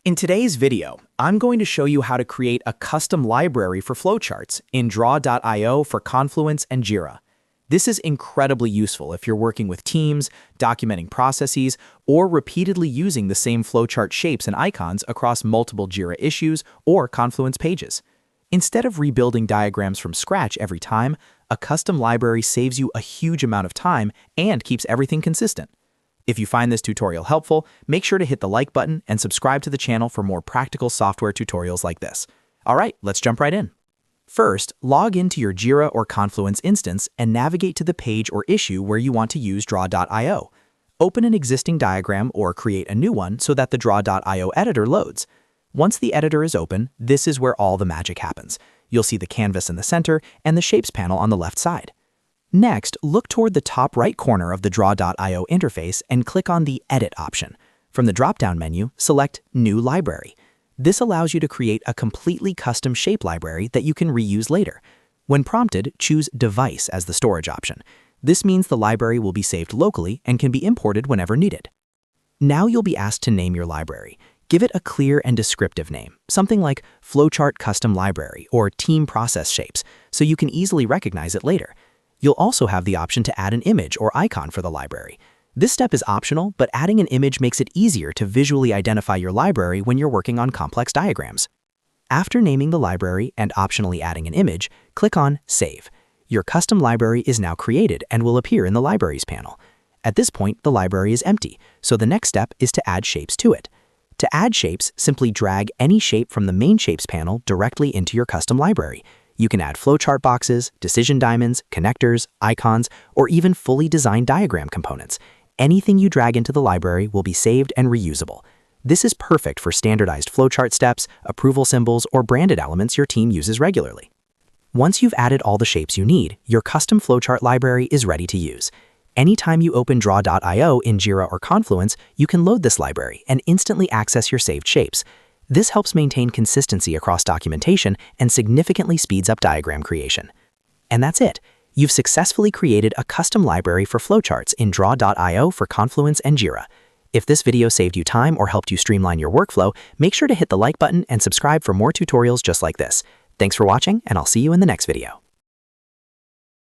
In today's video, I'm going to show you how to create a custom library for flowcharts in Draw.io for Confluence and Jira. This is incredibly useful if you're working with teams, documenting processes, or repeatedly using the same flowchart shapes and icons across multiple Jira issues or Confluence pages. Instead of rebuilding diagrams from scratch every time, a custom library saves you a huge amount of time and keeps everything consistent. If you find this tutorial helpful, make sure to hit the like button and subscribe to the channel for more practical software tutorials like this. All right, let's jump right in. First, log into your Jira or Confluence instance and navigate to the page or issue where you want to use Draw.io. Open an existing diagram or create a new one so that the Draw.io editor loads. Once the editor is open, this is where all the magic happens. You'll see the canvas in the center and the Shapes panel on the left side. Next, look toward the top right corner of the Draw.io interface and click on the Edit option. From the drop-down menu, select New Library. This allows you to create a completely custom shape library that you can reuse later. When prompted, choose Device as the storage option. This means the library will be saved locally and can be imported whenever needed. Now you'll be asked to name your library. Give it a clear and descriptive name, something like Flowchart Custom Library or Team Process Shapes, so you can easily recognize it later. You'll also have the option to add an image or icon for the library. This step is optional, but adding an image makes it easier to visually identify your library when you're working on complex diagrams. After naming the library and optionally adding an image, click on Save. Your custom library is now created and will appear in the Libraries panel. At this point, the library is empty, so the next step is to add shapes to it. To add shapes, simply drag any shape from the main Shapes panel directly into your custom library. You can add flowchart boxes, decision diamonds, connectors, icons, or even fully designed diagram components. Anything you drag into the library will be saved and reusable. This is perfect for standardized flowchart steps, approval symbols, or branded elements your team uses regularly. Once you've added all the shapes you need, your custom flowchart library is ready to use. Anytime you open Draw.io in Jira or Confluence, you can load this library and instantly access your saved shapes. This helps maintain consistency across documentation and significantly speeds up diagram creation. And that's it. You've successfully created a custom library for flowcharts in Draw.io for Confluence and Jira. If this video saved you time or helped you streamline your workflow, make sure to hit the like button and subscribe for more tutorials just like this. Thanks for watching, and I'll see you in the next video.